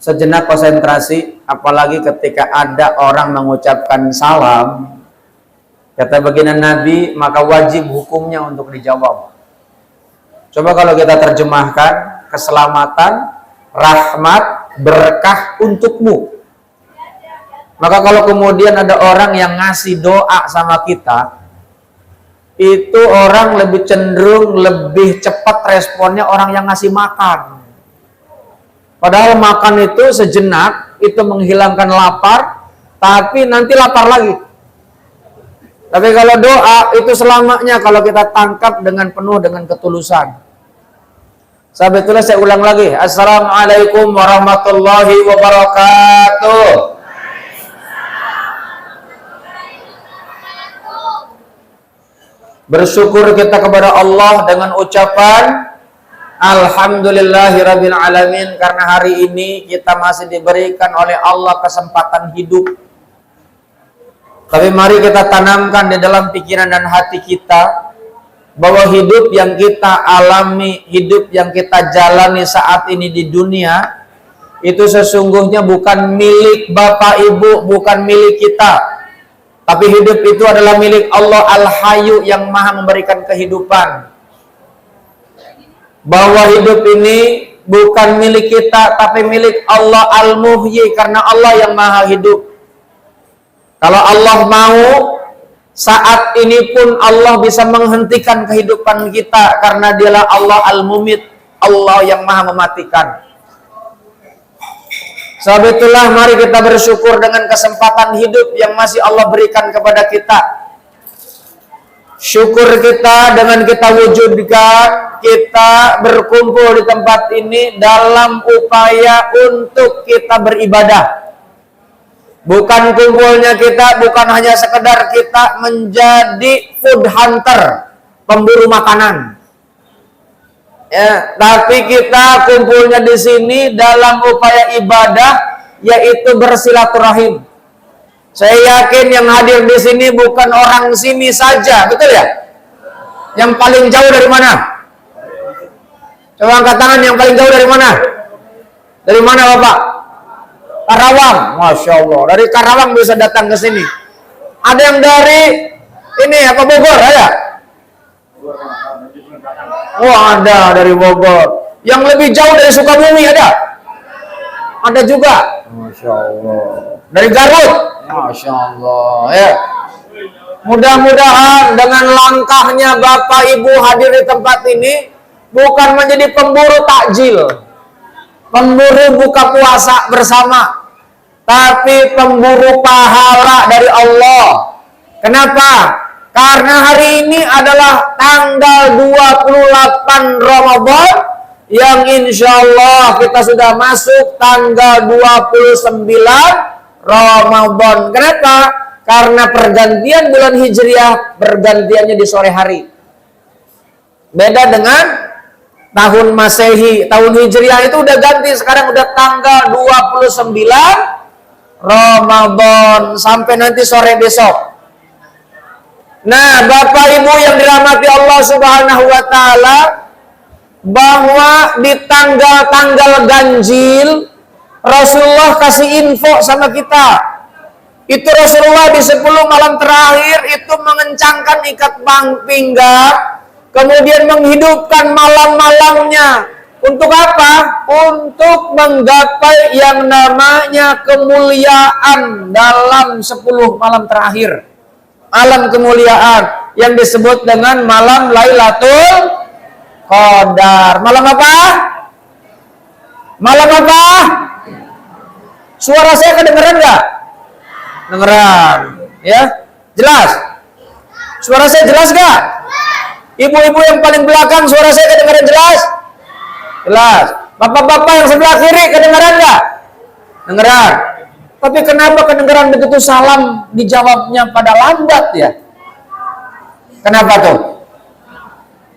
sejenak konsentrasi, apalagi ketika ada orang mengucapkan salam. Kata baginda Nabi, maka wajib hukumnya untuk dijawab. Coba kalau kita terjemahkan, keselamatan, rahmat, berkah untukmu. Maka kalau kemudian ada orang yang ngasih doa sama kita, itu orang lebih cenderung lebih cepat responnya orang yang ngasih makan. Padahal makan itu sejenak, itu menghilangkan lapar, tapi nanti lapar lagi. Tapi kalau doa itu selamanya kalau kita tangkap dengan penuh dengan ketulusan. Sahabat, itulah saya ulang lagi. Assalamualaikum warahmatullahi wabarakatuh. Bersyukur kita kepada Allah dengan ucapan Alhamdulillahirabbil alamin, karena hari ini kita masih diberikan oleh Allah kesempatan hidup. Tapi mari kita tanamkan di dalam pikiran dan hati kita bahwa hidup yang kita alami, hidup yang kita jalani saat ini di dunia itu sesungguhnya bukan milik Bapak Ibu, bukan milik kita. Tapi hidup itu adalah milik Allah Al-Hayyu yang Maha memberikan kehidupan. Bahwa hidup ini bukan milik kita, tapi milik Allah Al-Muhyi, karena Allah yang Maha hidup. Kalau Allah mau, saat ini pun Allah bisa menghentikan kehidupan kita, karena Dialah Allah Al-Mumit, Allah yang Maha mematikan. Sebab itulah mari kita bersyukur dengan kesempatan hidup yang masih Allah berikan kepada kita. Syukur kita dengan kita wujudkan, kita berkumpul di tempat ini dalam upaya untuk kita beribadah. Bukan kumpulnya kita, bukan hanya sekedar kita menjadi food hunter, pemburu makanan. Ya, tapi kita kumpulnya di sini dalam upaya ibadah, yaitu bersilaturahim. Saya yakin yang hadir di sini bukan orang sini saja, betul ya? Yang paling jauh dari mana? Coba angkat tangan, yang paling jauh dari mana? Dari mana Bapak? Karawang, Masya Allah. Dari Karawang bisa datang ke sini. Ada yang dari ini apa, Bogor, ada? Wah, ada dari Bogor. Yang lebih jauh dari Sukabumi ada? Ada juga. Masya Allah. Dari Garut. Masya Allah. Ya. Mudah-mudahan dengan langkahnya Bapak Ibu hadir di tempat ini bukan menjadi pemburu takjil, pemburu buka puasa bersama, tapi pemburu pahala dari Allah. Kenapa? Karena hari ini adalah tanggal 28 Ramadan, yang insya Allah kita sudah masuk tanggal 29 Ramadan. Kenapa? Karena pergantian bulan Hijriah, pergantiannya di sore hari. Beda dengan tahun Masehi. Tahun Hijriah itu udah ganti, sekarang udah tanggal 29 Ramadan sampai nanti sore besok. Nah, Bapak Ibu yang dirahmati Allah Subhanahu wa taala, bahwa di tanggal-tanggal ganjil Rasulullah kasih info sama kita. Itu Rasulullah di 10 malam terakhir itu mengencangkan ikat pinggang, kemudian menghidupkan malam-malamnya. Untuk apa? Untuk menggapai yang namanya kemuliaan dalam 10 malam terakhir. Malam kemuliaan yang disebut dengan malam Lailatul Qadar. Malam apa? Malam apa? Suara saya kedengeran nggak? Dengeran, ya? Jelas? Suara saya jelas nggak? Ibu-ibu yang paling belakang, suara saya kedengeran jelas? Jelas. Bapak-bapak yang sebelah kiri kedengeran nggak? Dengeran. Tapi kenapa kedengeran begitu salam dijawabnya pada lambat ya? Kenapa tuh?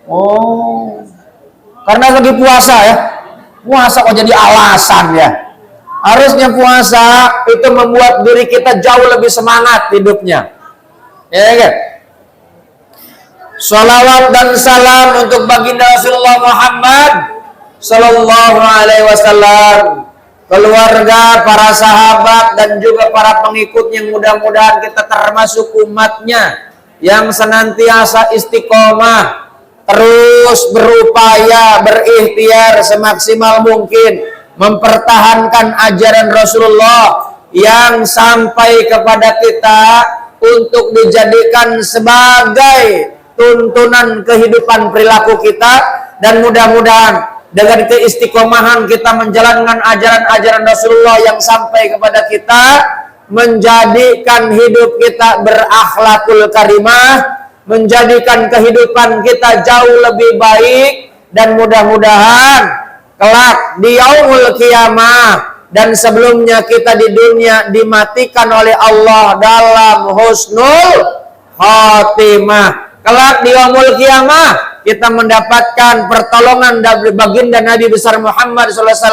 Oh, karena lagi puasa ya. Puasa kok jadi alasan ya? Harusnya puasa itu membuat diri kita jauh lebih semangat hidupnya. Ya kan? Salawat dan salam untuk baginda Rasulullah Muhammad Sallallahu Alaihi Wasallam. keluarga, para sahabat, dan juga para pengikut yang mudah-mudahan kita termasuk umatnya yang senantiasa istiqomah, terus berupaya, berikhtiar semaksimal mungkin mempertahankan ajaran Rasulullah yang sampai kepada kita untuk dijadikan sebagai tuntunan kehidupan perilaku kita, dan mudah-mudahan dengan keistiqomahan kita menjalankan ajaran-ajaran Rasulullah yang sampai kepada kita, menjadikan hidup kita berakhlakul karimah, menjadikan kehidupan kita jauh lebih baik, dan mudah-mudahan kelak di yaumul qiyamah dan sebelumnya kita di dunia dimatikan oleh Allah dalam husnul khatimah. Kelak di yaumul qiyamah kita mendapatkan pertolongan dari baginda Nabi besar Muhammad SAW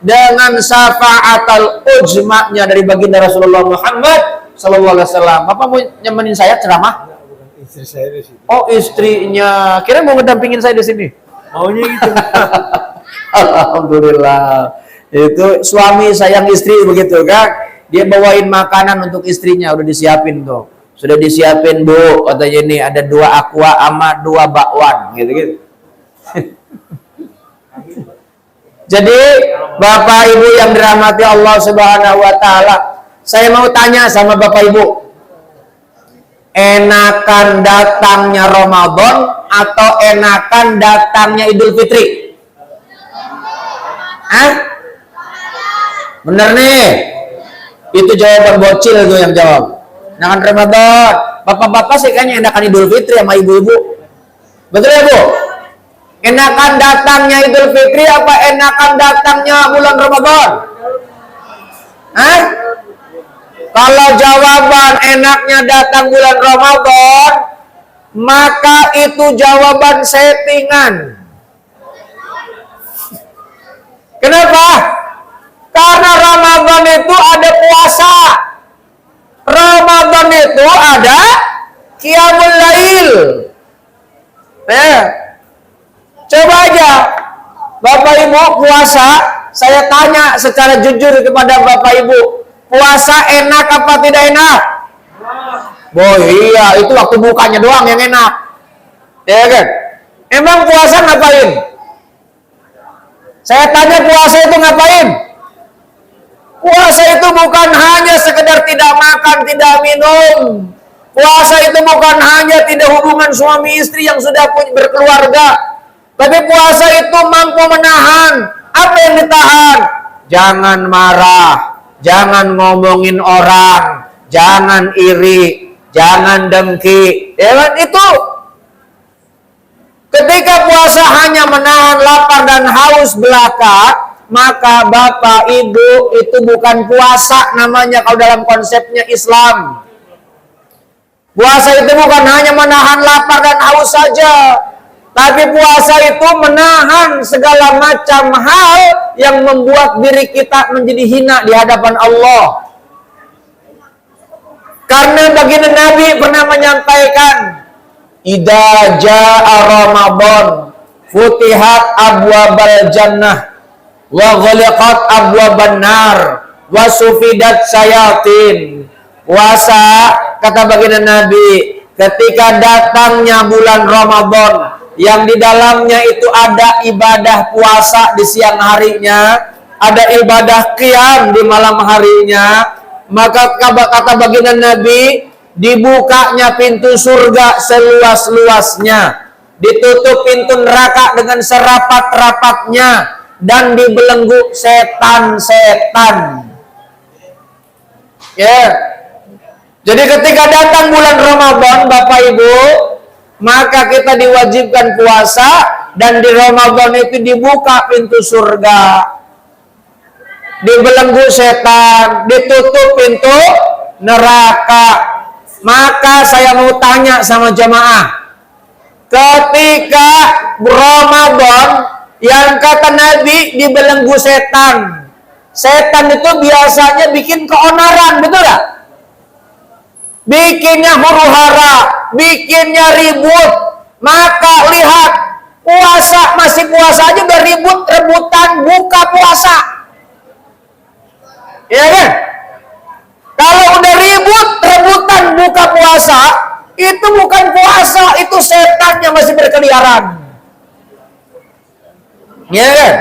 dengan syafaatul ujma-nya dari baginda Rasulullah Muhammad SAW. Bapak mau nemenin saya ceramah? Istri saya di sini. Oh, istrinya. Kira mau ngedampingin saya di sini? Maunya gitu. Alhamdulillah. Itu suami sayang istri begitu kan? Dia bawain makanan untuk istrinya, udah disiapin tuh. Sudah disiapin Bu, katanya ini ada 2 aqua sama 2 bakwan, gitu-gitu. Jadi Bapak Ibu yang dirahmati Allah Subhanahu wa taala, saya mau tanya sama Bapak Ibu. Enakan datangnya Ramadan atau enakan datangnya Idul Fitri? Hah? Bener nih. Itu jawaban bocil tuh yang jawab. Enakan Ramadan. Bapak-bapak sih kayaknya enakan Idul Fitri sama ibu-ibu. Betul ya Bu? Enakan datangnya Idul Fitri apa enakan datangnya bulan Ramadan? Hah? Kalau jawaban enaknya datang bulan Ramadan, maka itu jawaban settingan. Kenapa? Karena Ramadan itu ada puasa. Ramadan itu ada qiyamul lail. Coba aja Bapak Ibu puasa, saya tanya secara jujur kepada Bapak Ibu, puasa enak apa tidak enak? Boh iya, itu waktu bukanya doang yang enak. Ya kan? Emang puasa ngapain? Saya tanya puasa itu ngapain? Puasa itu bukan hanya sekedar tidak makan, tidak minum. Puasa itu bukan hanya tidak hubungan suami istri yang sudah berkeluarga. Tapi puasa itu mampu menahan. Apa yang ditahan? Jangan marah, jangan ngomongin orang, jangan iri, jangan dengki. Ya kan? Itu. Ketika puasa hanya menahan lapar dan haus belaka, maka Bapak Ibu itu bukan puasa namanya kalau dalam konsepnya Islam. Puasa itu bukan hanya menahan lapar dan haus saja, tapi puasa itu menahan segala macam hal yang membuat diri kita menjadi hina di hadapan Allah. Karena baginda Nabi pernah menyampaikan, idza jaa Ramadan futihat abwabal jannah wa ghaliqat abwaban nar wa sufidat syayatin. Puasa, kata baginda Nabi, ketika datangnya bulan Ramadan yang di dalamnya itu ada ibadah puasa di siang harinya, ada ibadah qiyam di malam harinya, maka kata baginda Nabi, dibukanya pintu surga seluas-luasnya, ditutup pintu neraka dengan serapat-rapatnya, dan dibelenggu setan-setan. Ya. Jadi ketika datang bulan Ramadan, Bapak Ibu, maka kita diwajibkan puasa, dan di Ramadan itu dibuka pintu surga, dibelenggu setan, ditutup pintu neraka. Maka saya mau tanya sama jamaah, ketika Ramadan yang kata Nabi dibelenggu setan, setan itu biasanya bikin keonaran, betul gak? Bikinnya huru-hara, bikinnya ribut. Maka lihat, puasa, masih puasa aja udah ribut, rebutan buka puasa. Iya kan? Kalau udah rebutan buka puasa, itu bukan puasa, itu setan yang masih berkeliaran. Iya kan?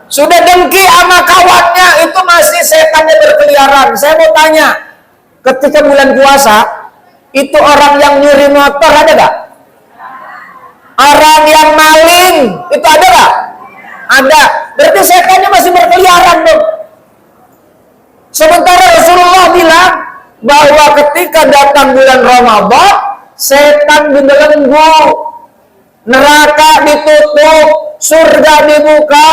Sudah dengki sama kawannya, itu masih setannya berkeliaran. Saya mau tanya, ketika bulan puasa, itu orang yang nyuri motor ada gak? Orang yang maling, itu ada gak? Ada. Berarti setannya masih berkeliaran dong. Sementara Rasulullah bilang bahwa ketika datang bulan Ramadan, setan dibelenggu, neraka ditutup, surga dibuka.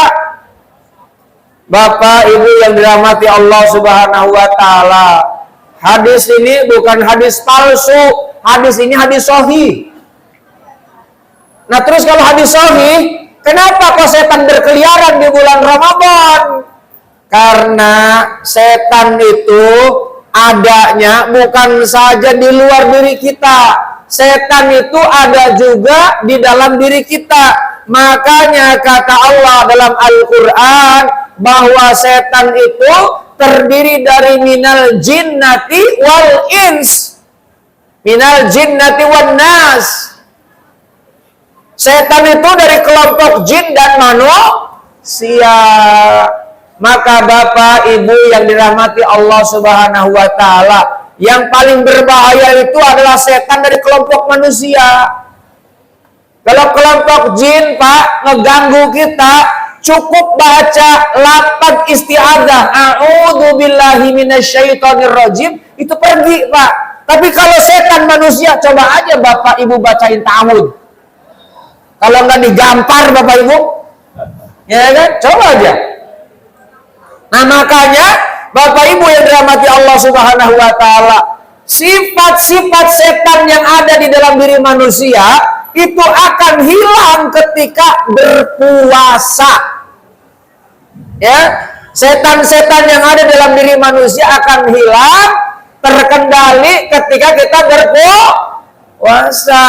Bapak Ibu yang dirahmati Allah Subhanahu wa taala, hadis ini bukan hadis palsu, hadis ini hadis sahih. Nah, terus kalau hadis sahih, kenapa kok setan berkeliaran di bulan Ramadan? Karena setan itu adanya bukan saja di luar diri kita. Setan itu ada juga di dalam diri kita. Makanya kata Allah dalam Al-Quran bahwa setan itu terdiri dari minal jinnati wal ins. Minal jinnati wan nas. Setan itu dari kelompok jin dan manusia. Maka Bapak Ibu yang dirahmati Allah Subhanahu wa taala, yang paling berbahaya itu adalah setan dari kelompok manusia. Kalau kelompok jin, Pak, ngeganggu kita, cukup baca 8 isti'adzah, a'udzu billahi minasyaitonir rajim, itu pergi, Pak. Tapi kalau setan manusia, coba aja Bapak Ibu bacain ta'awudz. Kalau nggak digampar Bapak Ibu, ya kan? Coba aja. Nah, makanya Bapak Ibu yang dirahmati Allah Subhanahu wa taala, sifat-sifat setan yang ada di dalam diri manusia itu akan hilang ketika berpuasa. Ya, setan-setan yang ada dalam diri manusia akan hilang, terkendali ketika kita berpuasa.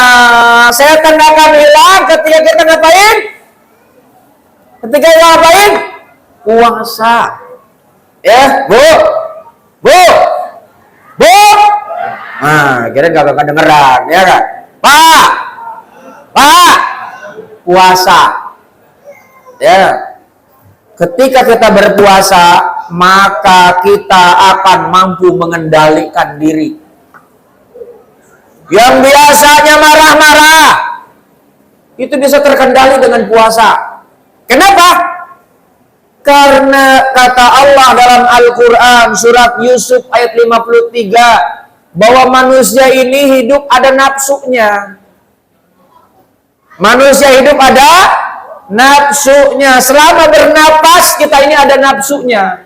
Setan akan hilang ketika kita ngapain? Ketika kita ngapain? Puasa. Ya, Bu. Nah, kira gak kedengeran, ya kan? Pak, puasa. Ya, ketika kita berpuasa, maka kita akan mampu mengendalikan diri. Yang biasanya marah-marah, itu bisa terkendali dengan puasa. Kenapa? Karena kata Allah dalam Al-Quran surat Yusuf ayat 53 bahwa manusia ini hidup ada nafsunya. Manusia hidup ada nafsunya. Selama bernapas kita ini ada nafsunya.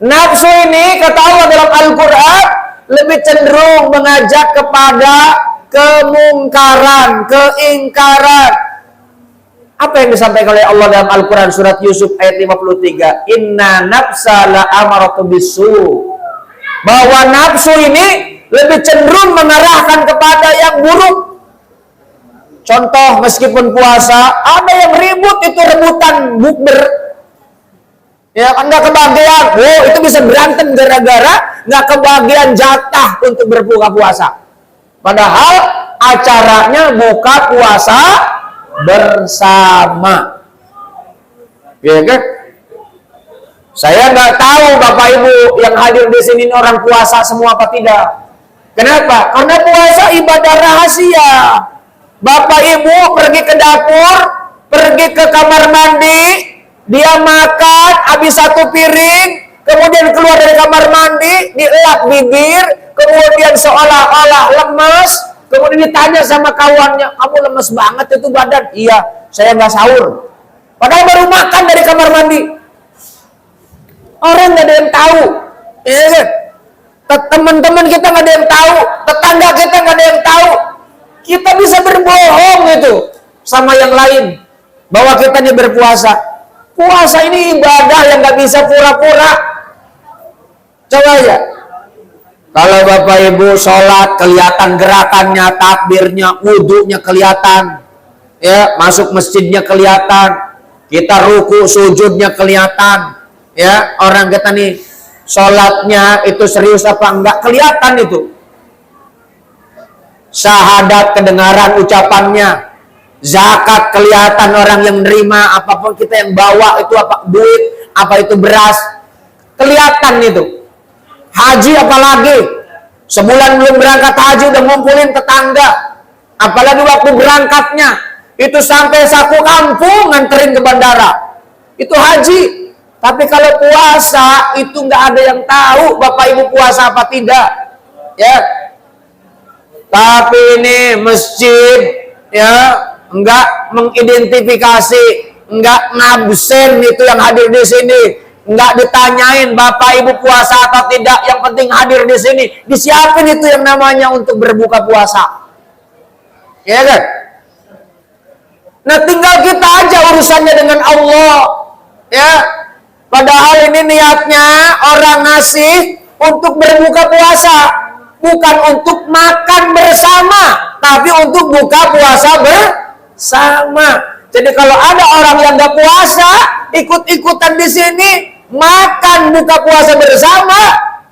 Nafsu ini kata Allah dalam Al-Quran lebih cenderung mengajak kepada kemungkaran, keingkaran. Apa yang disampaikan oleh Allah dalam Al-Quran surat Yusuf ayat 53? Inna nafsa la amaratu bisu. Bahwa nafsu ini lebih cenderung mengarahkan kepada yang buruk. Contoh, meskipun puasa, ada yang ribut, itu rebutan bukber. Ya, kan nggak kebagian. Oh, itu bisa berantem gara-gara nggak kebagian jatah untuk berbuka puasa. Padahal acaranya buka puasa bersama, ya kan? Saya nggak tahu Bapak Ibu yang hadir di sini orang puasa semua apa tidak. Kenapa? Karena puasa ibadah rahasia. Bapak Ibu pergi ke dapur, pergi ke kamar mandi, dia makan habis 1 piring, kemudian keluar dari kamar mandi, dielap bibir, kemudian seolah-olah lemas. Kemudian ditanya sama kawannya, kamu lemes banget itu badan. Iya, saya nggak sahur. Padahal baru makan dari kamar mandi. Orang nggak ada yang tahu. Ya kan? Teman-teman kita nggak ada yang tahu. Tetangga kita nggak ada yang tahu. Kita bisa berbohong gitu sama yang lain. Bahwa kita ini berpuasa. Puasa ini ibadah yang nggak bisa pura-pura. Coba aja. Kalau Bapak Ibu sholat kelihatan gerakannya, takbirnya, wudhunya kelihatan, ya masuk masjidnya kelihatan, kita ruku sujudnya kelihatan, Ya, orang kita nih sholatnya itu serius apa enggak kelihatan itu. Syahadat kedengaran ucapannya, zakat kelihatan orang yang nerima, apapun kita yang bawa itu apa duit, apa itu beras, kelihatan itu. Haji apalagi, sebulan belum berangkat haji udah ngumpulin tetangga, apalagi waktu berangkatnya itu sampai saku kampung nganterin ke bandara, itu haji. Tapi kalau puasa itu nggak ada yang tahu Bapak Ibu puasa apa tidak, ya. Tapi ini masjid ya enggak mengidentifikasi, enggak ngabsen itu yang hadir di sini, enggak ditanyain Bapak Ibu puasa atau tidak, yang penting hadir di sini, disiapin itu yang namanya untuk berbuka puasa. Ya kan? Nah, tinggal kita aja urusannya dengan Allah. Ya. Padahal ini niatnya orang ngasih untuk berbuka puasa, bukan untuk makan bersama, tapi untuk buka puasa bersama. Jadi kalau ada orang yang nggak puasa, ikut-ikutan di sini makan buka puasa bersama,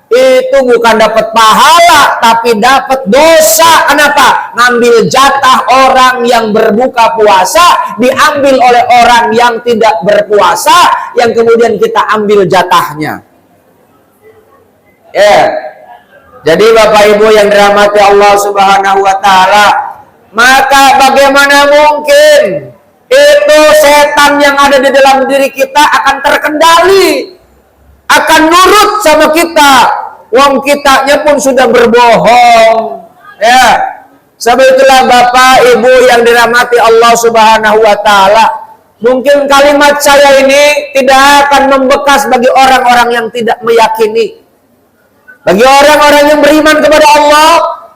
itu bukan dapat pahala, tapi dapat dosa. Kenapa? Ngambil jatah orang yang berbuka puasa, diambil oleh orang yang tidak berpuasa, yang kemudian kita ambil jatahnya. Ya. Jadi Bapak Ibu yang dirahmati Allah Subhanahu wa taala, maka bagaimana mungkin itu setan yang ada di dalam diri kita akan terkendali, akan nurut sama kita, wong kitanya pun sudah berbohong. Ya. Sebab itulah Bapak Ibu yang dirahmati Allah Subhanahu wa taala, mungkin kalimat saya ini tidak akan membekas bagi orang-orang yang tidak meyakini. Bagi orang-orang yang beriman kepada Allah,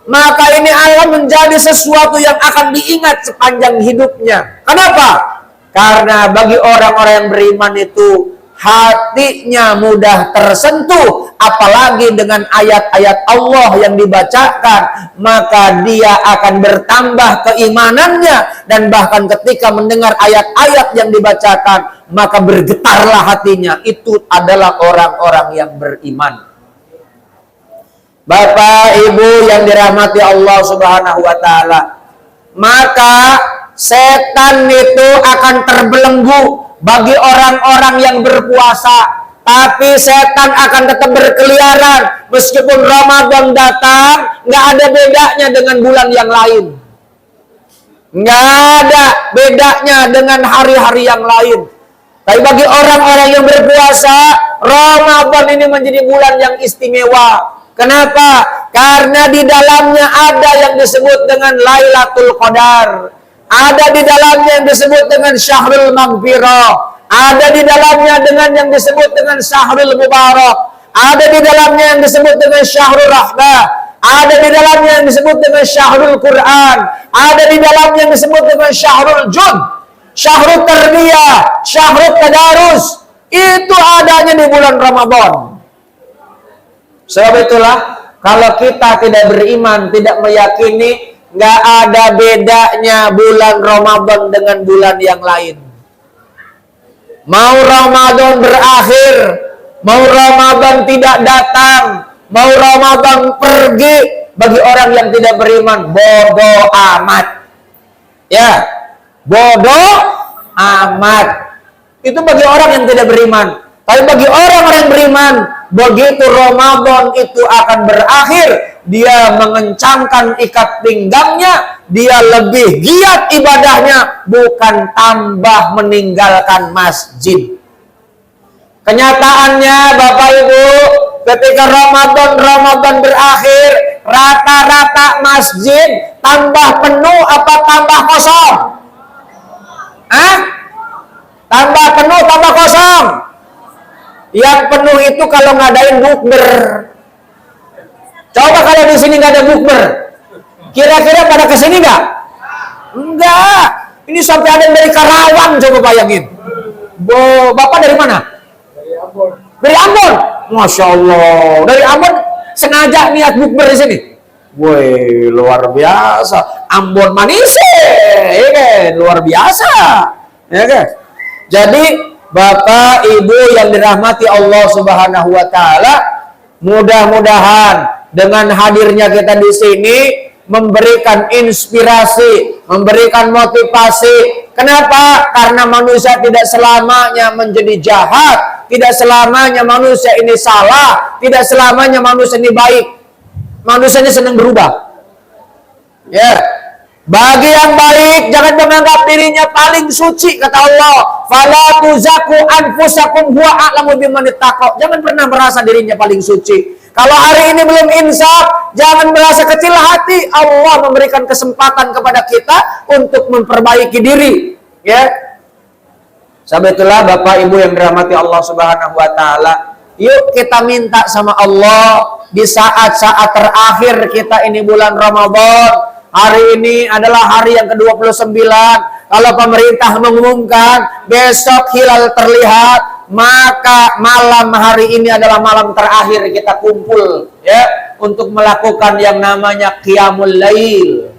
maka ini akan menjadi sesuatu yang akan diingat sepanjang hidupnya. Kenapa? Karena bagi orang-orang yang beriman itu hatinya mudah tersentuh, apalagi dengan ayat-ayat Allah yang dibacakan, maka dia akan bertambah keimanannya, dan bahkan ketika mendengar ayat-ayat yang dibacakan, maka bergetarlah hatinya. Itu adalah orang-orang yang beriman. Bapak Ibu yang dirahmati Allah Subhanahu wa taala, maka setan itu akan terbelenggu bagi orang-orang yang berpuasa, tapi setan akan tetap berkeliaran meskipun Ramadan datang. Nggak ada bedanya dengan bulan yang lain, nggak ada bedanya dengan hari-hari yang lain. Tapi bagi orang-orang yang berpuasa, Ramadan ini menjadi bulan yang istimewa. Kenapa? Karena di dalamnya ada yang disebut dengan Lailatul Qadar, ada di dalamnya yang disebut dengan Syahrul Maghfirah, ada di dalamnya dengan yang disebut dengan Syahrul Mubarak, ada di dalamnya yang disebut dengan Syahrul Rahmah, ada di dalamnya yang disebut dengan Syahrul Quran, ada di dalamnya yang disebut dengan Syahrul Jud, Syahrul Tarbiyah, Syahrul Tadarus. Itu adanya di bulan Ramadan. Sebab itulah kalau kita tidak beriman, tidak meyakini, nggak ada bedanya bulan Ramadan dengan bulan yang lain. Mau Ramadan berakhir, mau Ramadan tidak datang, mau Ramadan pergi, bagi orang yang tidak beriman, bodoh amat. Ya, bodoh amat. Itu bagi orang yang tidak beriman. Tapi bagi orang-orang yang beriman, begitu Ramadan itu akan berakhir, dia mengencangkan ikat pinggangnya, dia lebih giat ibadahnya, bukan tambah meninggalkan masjid. Kenyataannya Bapak Ibu, ketika Ramadan berakhir, rata-rata masjid tambah penuh apa tambah kosong? Tambah penuh, tambah kosong. Yang penuh itu kalau ngadain bukber. Coba kalau di sini nggak ada bukber, kira-kira pada kesini nggak? Enggak. Ini sampai ada dari Karawang, coba bayangin. Bapak dari mana? Dari Ambon. Dari Ambon. Masya Allah. Dari Ambon sengaja niat bukber di sini. Woi, luar biasa. Ambon manis, ya kan? Luar biasa, ya kan? Jadi Bapak, Ibu yang dirahmati Allah Subhanahu wa taala, mudah-mudahan dengan hadirnya kita di sini memberikan inspirasi, memberikan motivasi. Kenapa? Karena manusia tidak selamanya menjadi jahat, tidak selamanya manusia ini salah, tidak selamanya manusia ini baik. Manusia ini senang berubah. Ya. Bagi yang baik, jangan menganggap dirinya paling suci, kata Allah. Fala tuzaku anfusakum huwa a'lamu biman ittaqa. Jangan pernah merasa dirinya paling suci. Kalau hari ini belum insaf, jangan merasa kecil hati. Allah memberikan kesempatan kepada kita untuk memperbaiki diri. Ya. Sebab itulah Bapak Ibu yang dirahmati Allah Subhanahu wa taala, yuk kita minta sama Allah di saat-saat terakhir kita ini bulan Ramadan. Hari ini adalah hari yang ke-29. Kalau pemerintah mengumumkan besok hilal terlihat, maka malam hari ini adalah malam terakhir kita kumpul ya untuk melakukan yang namanya qiyamul lail.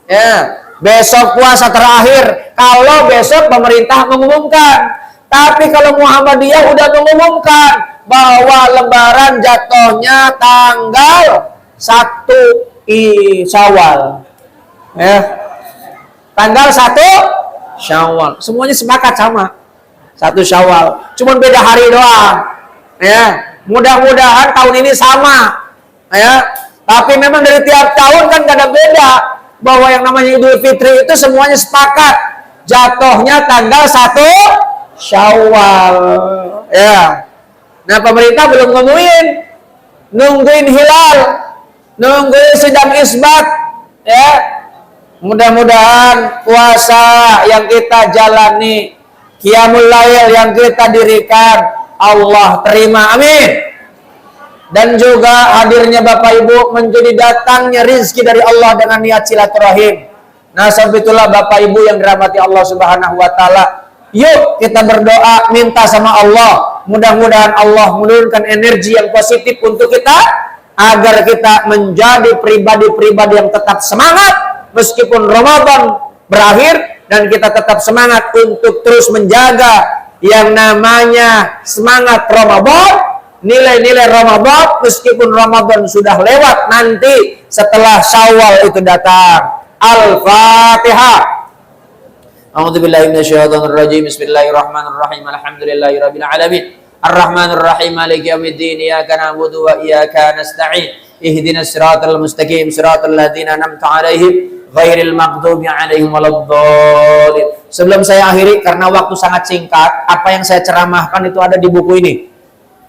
Ya, besok puasa terakhir kalau besok pemerintah mengumumkan. Tapi kalau Muhammadiyah udah mengumumkan bahwa lebaran jatuhnya tanggal 1 Syawal. Ya. Tanggal 1 Syawal. Semuanya sepakat sama. 1 Syawal. Cuman beda hari doang. Ya. Mudah-mudahan tahun ini sama. Ya. Tapi memang dari tiap tahun kan kadang beda. Bahwa yang namanya Idul Fitri itu semuanya sepakat. Jatuhnya tanggal 1 Syawal. Ya. Nah, pemerintah belum ngomongin. Nungguin hilal. Nungguin sidang isbat. Ya. Mudah-mudahan puasa yang kita jalani, qiyamul lail yang kita dirikan, Allah terima, amin. Dan juga hadirnya Bapak Ibu menjadi datangnya rizki dari Allah dengan niat silaturahim. Nah, sebab itulah Bapak Ibu yang dirahmati Allah Subhanahu wa taala, yuk kita berdoa minta sama Allah, mudah-mudahan Allah menurunkan energi yang positif untuk kita agar kita menjadi pribadi-pribadi yang tetap semangat meskipun Ramadan berakhir, dan kita tetap semangat untuk terus menjaga yang namanya semangat Ramadan, nilai-nilai Ramadan meskipun Ramadan sudah lewat nanti setelah Syawal itu datang. Al-Fatihah. A'udzubillahi minasyaitonir rajim. Bismillahirrahmanirrahim. Alhamdulillahirabbil alamin. Ar-Rahmanir Rahim. Maliki yaumiddin. Iyyaka na'budu wa iyyaka nasta'in. Ihdinas siratal mustaqim. Siratal ladzina an'amta 'alaihim ghairil maghdubi 'alaihim waladdallin. Sebelum saya akhiri karena waktu sangat singkat, apa yang saya ceramahkan itu ada di buku ini.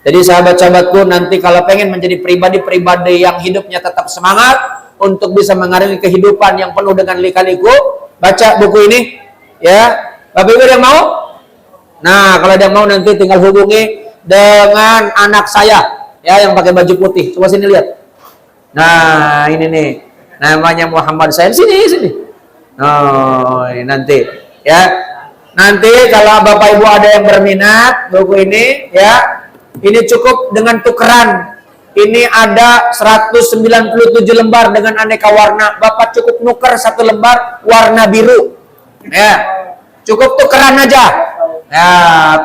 Jadi sahabat-sahabatku, nanti kalau pengen menjadi pribadi-pribadi yang hidupnya tetap semangat untuk bisa mengarungi kehidupan yang penuh dengan lika-liku, baca buku ini ya. Bapak Ibu yang mau? Nah, kalau ada yang mau nanti tinggal hubungi dengan anak saya ya yang pakai baju putih. Coba sini lihat. Nah, ini nih. Namanya Muhammad Sain. Sini. Oh, ini nanti ya. Nanti kalau Bapak Ibu ada yang berminat buku ini ya, ini cukup dengan tukeran. Ini ada 197 lembar dengan aneka warna. Bapak cukup nuker 1 lembar warna biru. Ya. Cukup tukeran aja. Ya,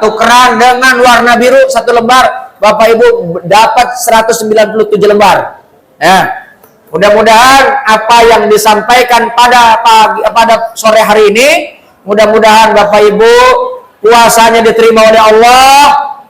tukeran dengan warna biru 1 lembar, Bapak Ibu dapat 197 lembar. Ya. Mudah-mudahan apa yang disampaikan pada sore hari ini, mudah-mudahan Bapak Ibu puasanya diterima oleh Allah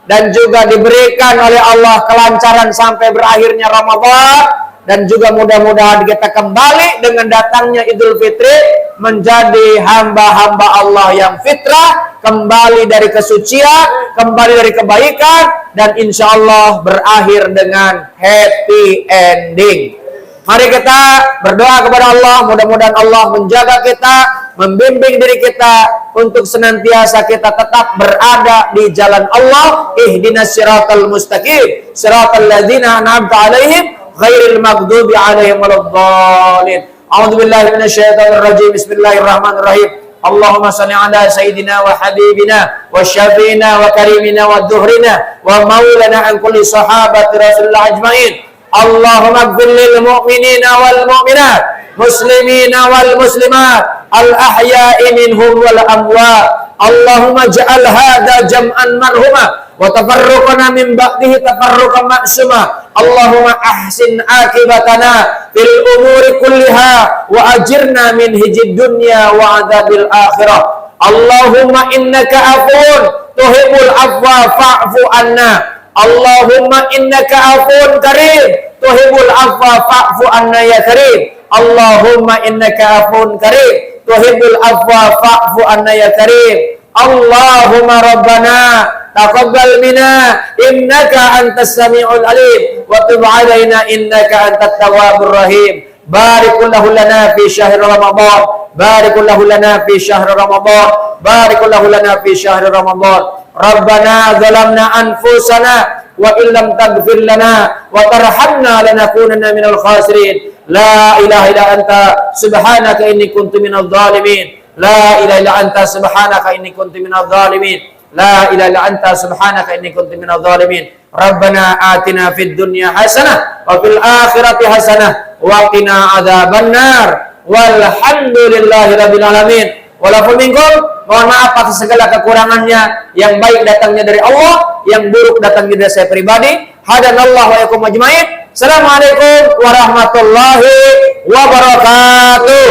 dan juga diberikan oleh Allah kelancaran sampai berakhirnya Ramadan, dan juga mudah-mudahan kita kembali dengan datangnya Idul Fitri menjadi hamba-hamba Allah yang fitrah, kembali dari kesucian, kembali dari kebaikan, dan insya Allah berakhir dengan happy ending. Mari kita berdoa kepada Allah, mudah-mudahan Allah menjaga kita, membimbing diri kita untuk senantiasa kita tetap berada di jalan Allah. Ihdinas siratal mustaqim, siratal ladzina an'amta 'alaihim ghairil maghdubi 'alaihim waladdallin. A'udzubillahi minasyaitonir rajim. Bismillahirrahmanirrahim. Allahumma shalli ala sayyidina wa habibina wa syafiina wa karimina wa dhuhrina wa maulana an kulli sahabati Rasulullah ajmain. Allahumma ighfir lil mu'minina wal mu'minat, muslimina wal muslimat, al ahya'i minhum wal amwat. Allahumma ja'al hadza jam'an marhuma wa tafarruqana min ba'dihi tafarruqan ma'suma. Allahumma ahsin akibatana fil umuri kulliha wa ajirna min hijid dunya wa adzabil akhirah. Allahumma innaka afun tuhibbul afwa fa'fu anna. Allahumma innaka afun karim tuhibbul afwa fa'fu anna ya karim. Allahumma innaka afun karim tuhibbul afwa fa'fu anna ya karim. Allahumma rabbana taqabbal minna innaka antas samiul alim wa tub alaina innaka antat tawwabur rahim. Barikullahu lana fi syahr Ramadan. Barikullahu lana fi syahr Ramadan. Barikullahu lana fi syahr Ramadan. Rabbana zalamna anfusana wa illam taghfir lana wa tarhamna lanakunanna minal khasirin. La ilaha illa anta subhanaka inni kuntu minadh dhalimin. La ilaha illa anta subhanaka inni kuntu minadh dhalimin. La ilaha illa anta subhanaka inni kuntu minadh dhalimin. Rabbana atina fid dunya hasanah wa fil akhirati hasanah wa qina adzabannar. Walhamdulillahi rabbil alamin. Walaupun minkum, mohon maaf atas segala kekurangannya. Yang baik datangnya dari Allah, yang buruk datangnya dari saya pribadi. Hadanallahu wa yakum ajmain. Assalamualaikum warahmatullahi wabarakatuh.